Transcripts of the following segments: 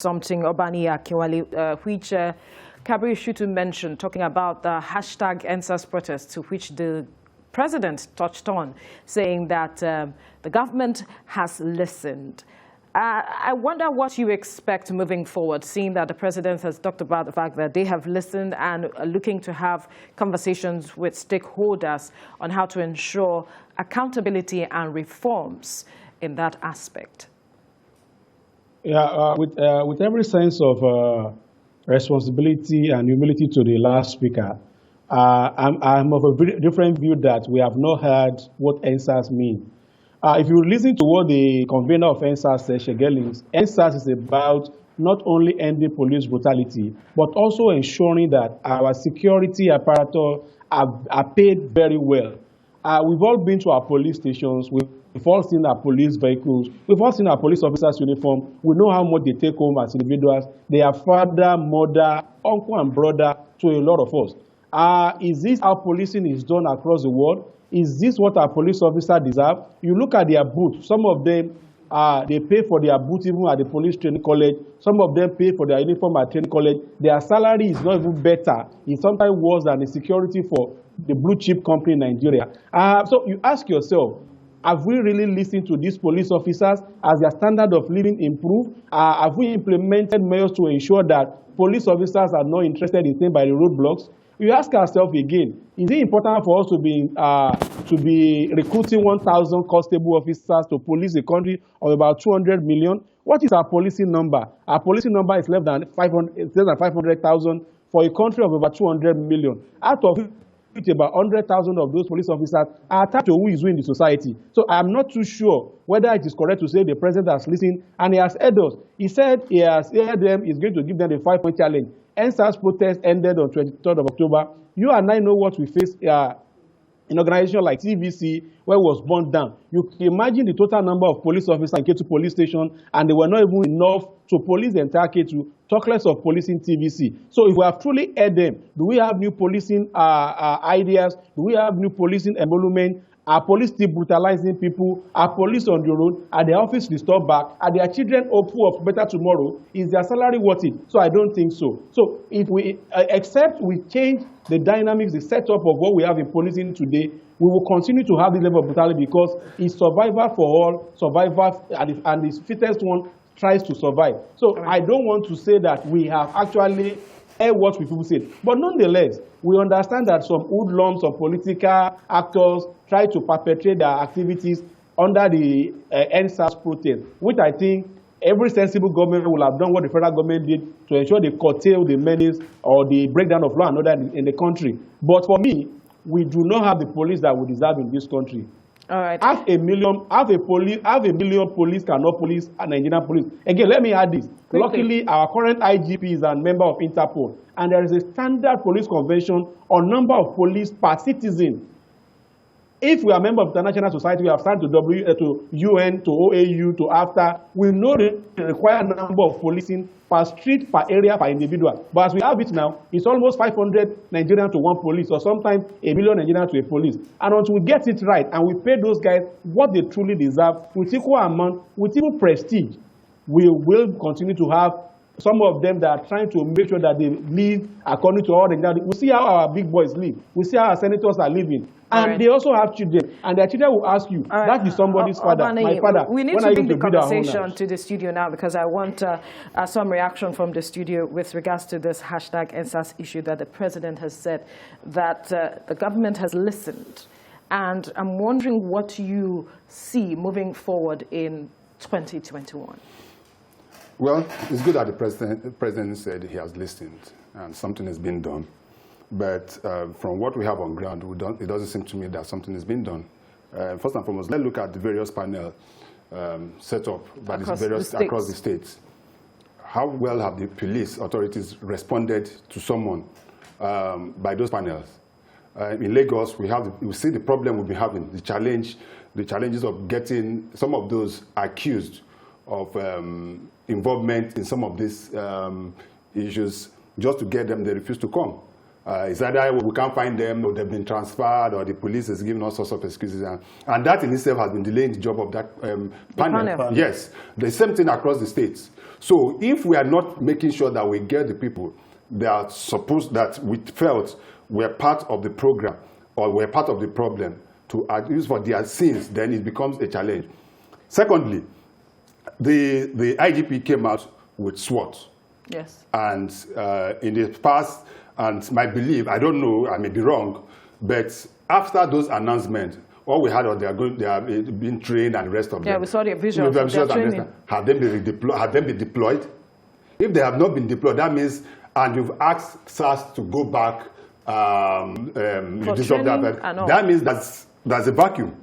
something, Obani Akinwale, which Kabir Shutu mentioned, talking about the hashtag EndSARS protest, to which the president touched on, saying that the government has listened. I wonder what you expect moving forward, seeing that the president has talked about the fact that they have listened and are looking to have conversations with stakeholders on how to ensure accountability and reforms in that aspect. Yeah, with every sense of responsibility and humility to the last speaker, I'm of a very different view that we have not heard what EndSARS mean. If you listen to what the convener of EndSARS said, Shegelings, EndSARS is about not only ending police brutality, but also ensuring that our security apparatus are paid very well. We've all been to our police stations. We've all seen our police vehicles. We've all seen our police officers' uniform. We know how much they take home as individuals. They are father, mother, uncle, and brother to a lot of us. Is this how policing is done across the world? Is this what our police officers deserve? You look at their boots. Some of them, they pay for their boots even at the police training college. Some of them pay for their uniform at training college. Their salary is not even better. It's sometimes worse than the security for the blue chip company in Nigeria. So you ask yourself, have we really listened to these police officers? Has their standard of living improved? Have we implemented measures to ensure that police officers are not interested in staying by the roadblocks? You ask ourselves again, is it important for us to be recruiting 1,000 constable officers to police a country of about 200 million? What is our policing number? Our policing number is less than 500,000 for a country of about 200 million. Out of which about 100,000 of those police officers are attached to who is who in the society. So I'm not too sure whether it is correct to say the president has listened and he has heard us. He said he has heard them, he's going to give them the 5-point challenge. EndSARS protest ended on 23rd of October. You and I know what we face in an organization like TVC, where it was burned down. You can imagine the total number of police officers in Ketu police station, and they were not even enough to police the entire Ketu, talk less of policing TVC. So if we have truly heard them, do we have new policing ideas? Do we have new policing emolument? Are police still brutalizing people? Are police on the road? Are their office restored back? Are their children hopeful of better tomorrow? Is their salary worth it? So I don't think so. So if we, except we change the dynamics, the setup of what we have in policing today, we will continue to have this level of brutality because it's survival for all, survival, and the fittest one tries to survive. So I don't want to say that we have actually heard what people said. But nonetheless, we understand that some hoodlums, some political actors try to perpetrate their activities under the EndSARS protest, which I think every sensible government will have done what the federal government did to ensure they curtail the menace or the breakdown of law and order in the country. But for me, we do not have the police that we deserve in this country. All right. Half a million police cannot police a Nigerian police. Again, let me add this. Quickly. Luckily, our current IGP is a member of Interpol, and there is a standard police convention on number of police per citizen. If we are a member of the international society, we have signed to UN, to OAU, to AFTA, we know the required number of policing per street, per area, per individual. But as we have it now, it's almost 500 Nigerians to one police, or sometimes 1 million Nigerians to a police. And until we get it right and we pay those guys what they truly deserve, with equal amount, with equal prestige, we will continue to have some of them that are trying to make sure that they live according to all the guidelines. We see how our big boys live. We see how our senators are living. And they also have children. And their children will ask you, that is somebody's father, my father. We need to bring the conversation to the studio now because I want some reaction from the studio with regards to this hashtag EndSARS issue that the president has said that the government has listened. And I'm wondering what you see moving forward in 2021. Well, it's good that the president said he has listened and something has been done. But from what we have on ground, it doesn't seem to me that something has been done. First and foremost, let's look at the various panels set up by across the states. How well have the police authorities responded to someone by those panels? In Lagos, we see the problem we've been having, the challenges of getting some of those accused of involvement in some of these issues. Just to get them, they refuse to come. It's either we can't find them, or they've been transferred, or the police is giving all sorts of excuses. And that in itself has been delaying the job of that panel. Yes, the same thing across the states. So if we are not making sure that we get the people that we felt were part of the program or were part of the problem to use for their sins, then it becomes a challenge. Secondly, the IGP came out with SWOT. Yes. And in the past, and my belief, I don't know, I may be wrong, but after those announcements, all we had was they are being trained and the rest of them. Yeah, we saw the visuals of their training. Have they been deployed? If they have not been deployed, that means, and you've asked SARS to go back, that means there's a vacuum.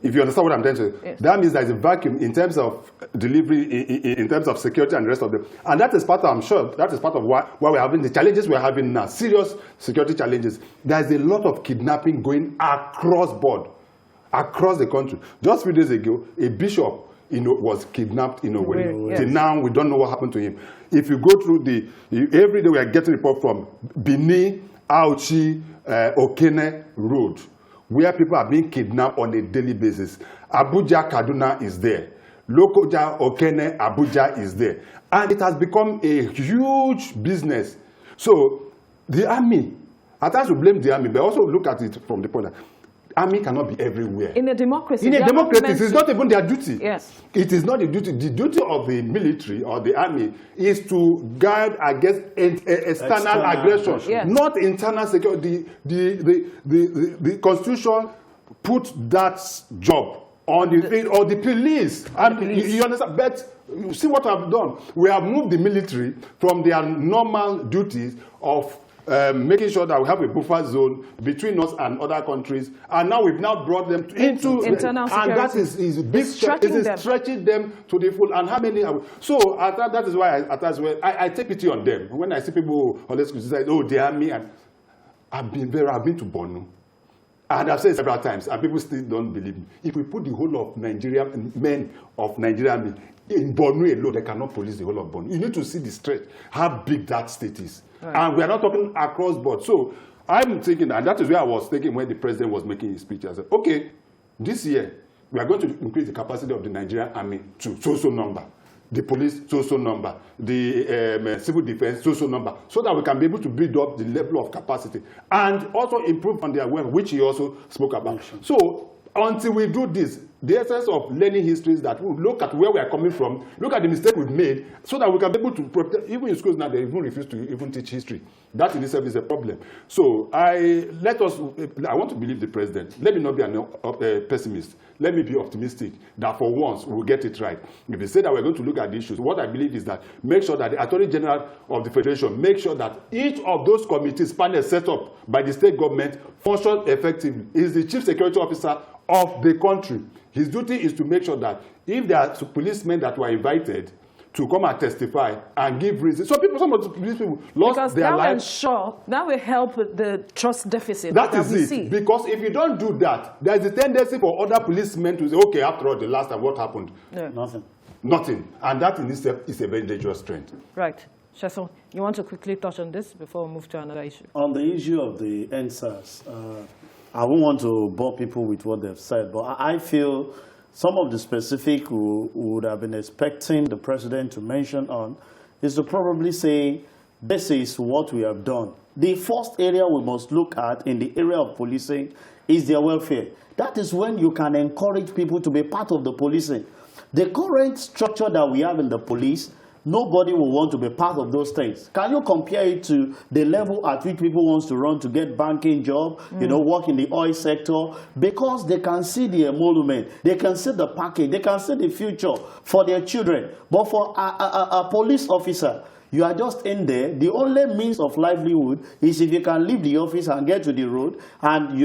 If you understand what I'm trying to say, yes. That means there's a vacuum in terms of delivery, in terms of security and the rest of them. And that is part of, I'm sure, that is part of why we're having the challenges we're having now, serious security challenges. There's a lot of kidnapping going across board, across the country. Just 3 days ago, a bishop was kidnapped in a way. Yes. Till now, we don't know what happened to him. If you go through every day we are getting report from Bini, Auchi, Okene Road, where people are being kidnapped on a daily basis. Abuja, Kaduna is there. Lokoja, Okene, Abuja is there. And it has become a huge business. So the army, at times we blame the army, but also look at it from the point that army cannot be everywhere. In a democracy. In a democracy, it's not even their duty. Yes. It is not the duty. The duty of the military or the army is to guard against external aggression, yes. Not internal security. The Constitution put that job on the police. You understand? But you see what I've done. We have moved the military from their normal duties of making sure that we have a buffer zone between us and other countries, and now we've now brought them into internal security. And that is big stretching them to the full. And how many are we? So that is why I take pity on them when I see people always criticize, oh, the army. And I've been to Borno, and I've said it several times, and people still don't believe me. If we put the whole of Nigeria men of Nigeria army in Borno alone, they cannot police the whole of Borno. You need to see the stretch, how big that state is. Right. And we are not talking across board. So I'm thinking, and that is where I was thinking when the president was making his speech. I said, okay, this year, we are going to increase the capacity of the Nigerian army to so-so number, the police so-so number, the civil defense so-so number, so that we can be able to build up the level of capacity and also improve on their wealth, which he also spoke about. So until we do this, the essence of learning history is that we look at where we are coming from, look at the mistake we've made, so that we can be able to protect. Even in schools now, they even refuse to even teach history. That in itself is a problem. So I want to believe the president. Let me not be a pessimist. Let me be optimistic that for once we'll get it right. If we say that we're going to look at the issues, what I believe is that make sure that the Attorney General of the Federation make sure that each of those committees, panels set up by the state government, function effectively. Is the chief security officer of the country. His duty is to make sure that if there are policemen that were invited to come and testify and give reasons. So some of these people lost their lives. That will help with the trust deficit that is it. See. Because if you don't do that, there is a tendency for other policemen to say, okay, after all, the last time, what happened? Yeah. Nothing. And that in itself is a very dangerous trend. Right. Sheson, you want to quickly touch on this before we move to another issue? On the issue of the NSAS, I won't want to bore people with what they've said, but I feel some of the specific we would have been expecting the president to mention on is to probably say, this is what we have done. The first area we must look at in the area of policing is their welfare. That is when you can encourage people to be part of the policing. The current structure that we have in the police, nobody will want to be part of those things. Can you compare it to the level at which people want to run to get banking job, work in the oil sector? Because they can see the emolument, they can see the package, they can see the future for their children. But for a police officer, you are just in there. The only means of livelihood is if you can leave the office and get to the road and,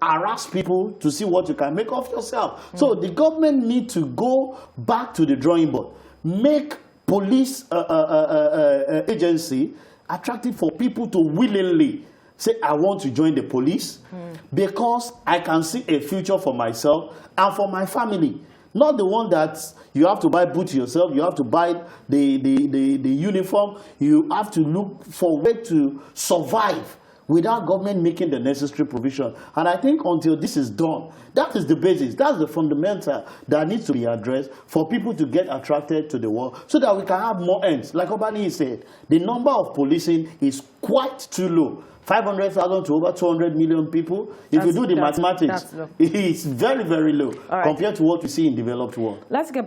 harass people to see what you can make of yourself. So the government needs to go back to the drawing board. Make police agency attractive for people to willingly say, I want to join the police because I can see a future for myself and for my family. not the one that you have to buy boots yourself, you have to buy the uniform, you have to look for a way to survive without government making the necessary provision. And I think until this is done, that is the basis, that's the fundamental that needs to be addressed for people to get attracted to the war, so that we can have more ends. Like Obani said, the number of policing is quite too low. 500,000 to over 200 million people. If you do the mathematics, it's very, very low compared to what we see in developed world. Let's get back.